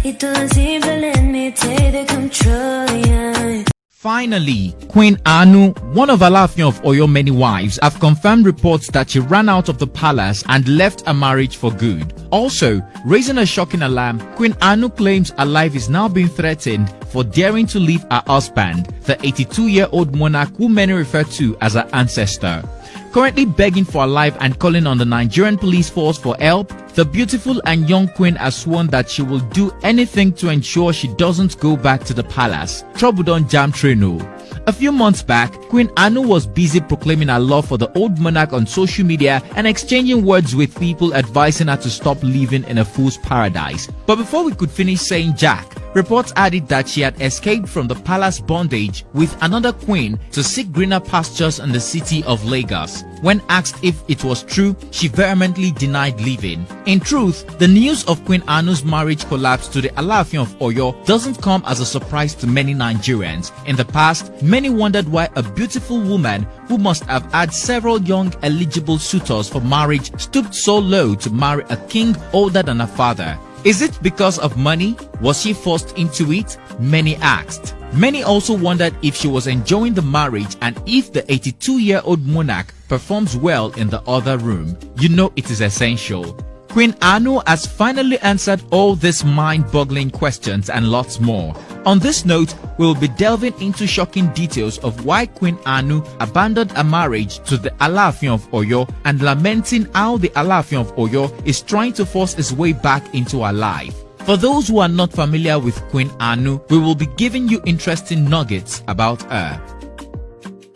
y todo siempre let me take the control, yeah. Finally, Queen Anu, one of Alaafin of Oyo many wives, have confirmed reports that she ran out of the palace and left her marriage for good. Also, raising a shocking alarm, Queen Anu claims her life is now being threatened for daring to leave her husband, the 82-year-old monarch who many refer to as her ancestor. Currently begging for her life and calling on the Nigerian police force for help, the beautiful and young queen has sworn that she will do anything to ensure she doesn't go back to the palace. Trouble don't jam Treno. A few months back, Queen Anu was busy proclaiming her love for the old monarch on social media and exchanging words with people advising her to stop living in a fool's paradise. But before we could finish saying Jack, reports added that she had escaped from the palace bondage with another queen to seek greener pastures in the city of Lagos. When asked if it was true, she vehemently denied leaving. In truth, the news of Queen Anu's marriage collapse to the Alaafin of Oyo doesn't come as a surprise to many Nigerians. In the past, many wondered why a beautiful woman who must have had several young eligible suitors for marriage stooped so low to marry a king older than her father. Is it because of money? Was she forced into it? Many asked. Many also wondered if she was enjoying the marriage and if the 82-year-old monarch performs well in the other room. You know it is essential. Queen Anu has finally answered all these mind-boggling questions and lots more. On this note, we will be delving into shocking details of why Queen Anu abandoned a marriage to the Alaafin of Oyo and lamenting how the Alaafin of Oyo is trying to force his way back into her life. For those who are not familiar with Queen Anu, we will be giving you interesting nuggets about her.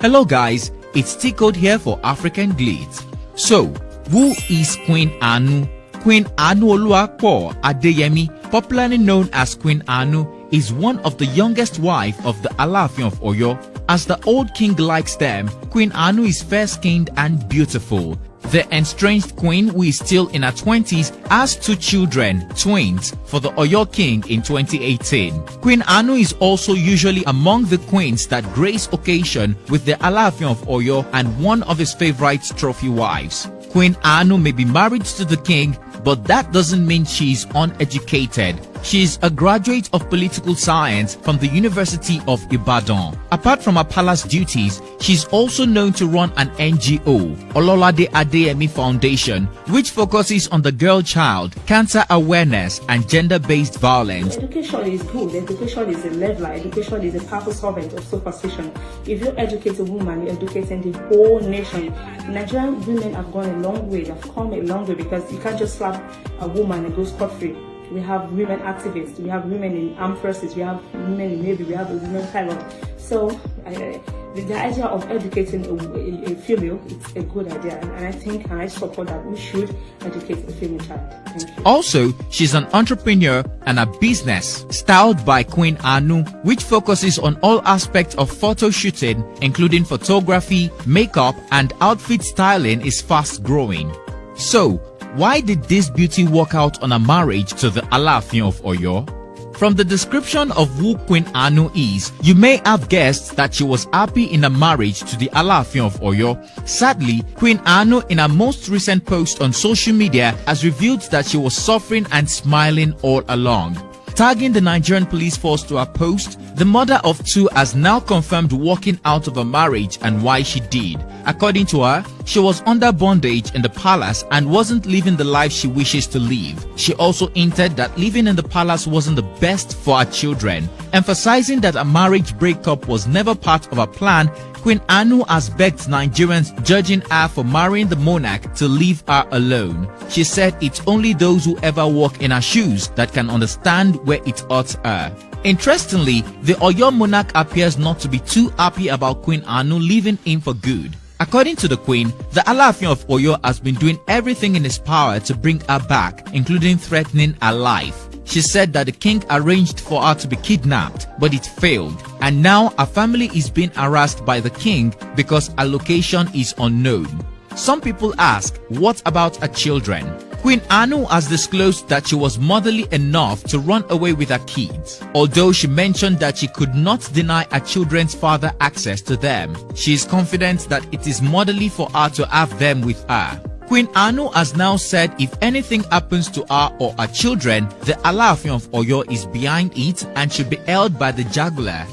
Hello guys, it's T-Code here for African Glitz. So, who is Queen Anu? Queen Anu Oluwapo Adeyemi, popularly known as Queen Anu, is one of the youngest wife of the Alaafin of Oyo. As the old king likes them, Queen Anu is fair-skinned and beautiful. The estranged queen, who is still in her 20s, has 2 children, twins, for the Oyo king in 2018. Queen Anu is also usually among the queens that grace occasion with the Alaafin of Oyo and one of his favorite trophy wives. Queen Anu may be married to the king, but that doesn't mean she is uneducated. She is a graduate of political science from the University of Ibadan. Apart from her palace duties, she is also known to run an NGO, Ololade Adeyemi Foundation, which focuses on the girl child, cancer awareness, and gender-based violence. Education is good. Education is a leveler. Education is a powerful servant of superstition. If you educate a woman, you're educating the whole nation. Nigerian women have gone a long way. They've come a long way because you can't just slap a woman and go scot-free. We have women activists, we have women in armed forces, we have women in Navy, we have a women pilot. So the idea of educating a female, it's a good idea, and I think and I support that we should educate a female child. Thank you. Also, she's an entrepreneur and a business styled by Queen Anu, which focuses on all aspects of photo shooting, including photography, makeup, and outfit styling is fast growing. So, why did this beauty work out on a marriage to the Alaafin of Oyo? From the description of who Queen Anu is, you may have guessed that she was happy in a marriage to the Alaafin of Oyo. Sadly, Queen Anu in her most recent post on social media has revealed that she was suffering and smiling all along. Tagging the Nigerian police force to her post, the mother of 2 has now confirmed walking out of a marriage and why she did. According to her, she was under bondage in the palace and wasn't living the life she wishes to live. She also hinted that living in the palace wasn't the best for her children. Emphasizing that a marriage breakup was never part of her plan, Queen Anu has begged Nigerians judging her for marrying the monarch to leave her alone. She said it's only those who ever walk in her shoes that can understand where it hurts her. Interestingly, the Oyo monarch appears not to be too happy about Queen Anu leaving him for good. According to the Queen, the Alaafin of Oyo has been doing everything in his power to bring her back, including threatening her life. She said that the king arranged for her to be kidnapped, but it failed, and now her family is being harassed by the king because her location is unknown. Some people ask, what about her children? Queen Anu has disclosed that she was motherly enough to run away with her kids. Although she mentioned that she could not deny her children's father access to them, she is confident that it is motherly for her to have them with her. Queen Anu has now said if anything happens to her or her children, the Alaafin of Oyo is behind it and should be held by the jugular.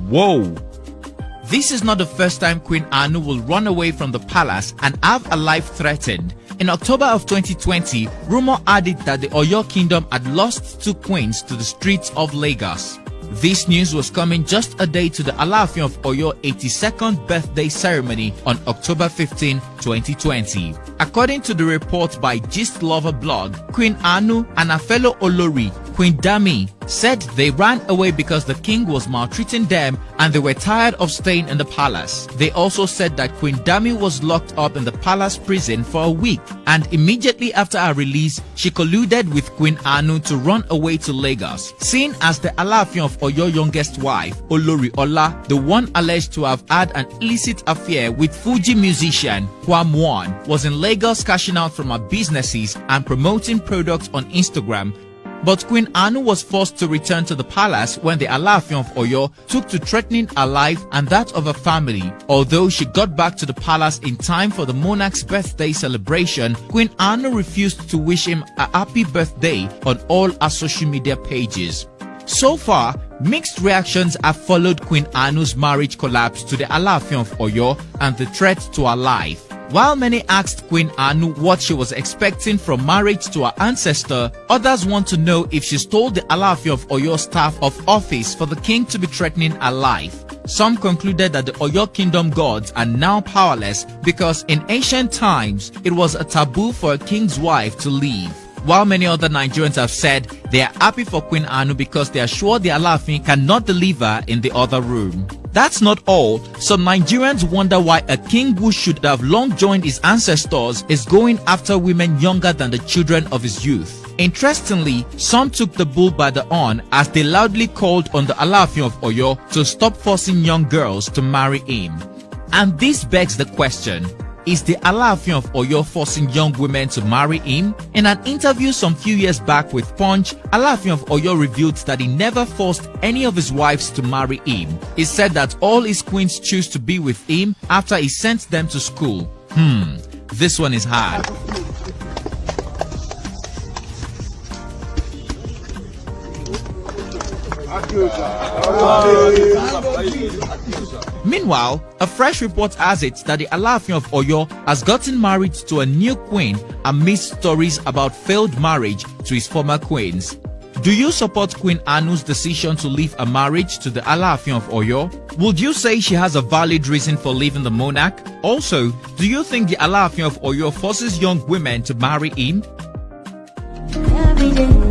Whoa! This is not the first time Queen Anu will run away from the palace and have her life threatened. In October of 2020, rumor had it that the Oyo Kingdom had lost 2 queens to the streets of Lagos. This news was coming just a day to the Alaafin of Oyo 82nd birthday ceremony on October 15, 2020. According to the report by Gist Lover blog, Queen Anu and her fellow Olori, Queen Dami, said they ran away because the king was maltreating them and they were tired of staying in the palace. They also said that Queen Dami was locked up in the palace prison for a week, and immediately after her release, she colluded with Queen Anu to run away to Lagos. Seen as the Alaafin of Oyo youngest wife, Olori Ola, the one alleged to have had an illicit affair with Fuji musician Kwam One, was in Lagos cashing out from her businesses and promoting products on Instagram. But Queen Anu was forced to return to the palace when the Alaafin of Oyo took to threatening her life and that of her family. Although she got back to the palace in time for the monarch's birthday celebration, Queen Anu refused to wish him a happy birthday on all her social media pages. So far, mixed reactions have followed Queen Anu's marriage collapse to the Alaafin of Oyo and the threat to her life. While many asked Queen Anu what she was expecting from marriage to her ancestor, others want to know if she stole the Alaafin of Oyo staff of office for the king to be threatening her life. Some concluded that the Oyo Kingdom gods are now powerless because in ancient times, it was a taboo for a king's wife to leave. While many other Nigerians have said they are happy for Queen Anu because they are sure the Alaafin cannot deliver in the other room. That's not all. Some Nigerians wonder why a king who should have long joined his ancestors is going after women younger than the children of his youth. Interestingly, some took the bull by the horn as they loudly called on the Alaafin of Oyo to stop forcing young girls to marry him. And this begs the question, is the Alaafin of Oyo forcing young women to marry him? In an interview some few years back with Punch, Alaafin of Oyo revealed that he never forced any of his wives to marry him. He said that all his queens choose to be with him after he sent them to school. This one is hard. Meanwhile, a fresh report has it that the Alaafin of Oyo has gotten married to a new queen amidst stories about failed marriage to his former queens. Do you support Queen Anu's decision to leave a marriage to the Alaafin of Oyo? Would you say she has a valid reason for leaving the monarch? Also, do you think the Alaafin of Oyo forces young women to marry him? Every day.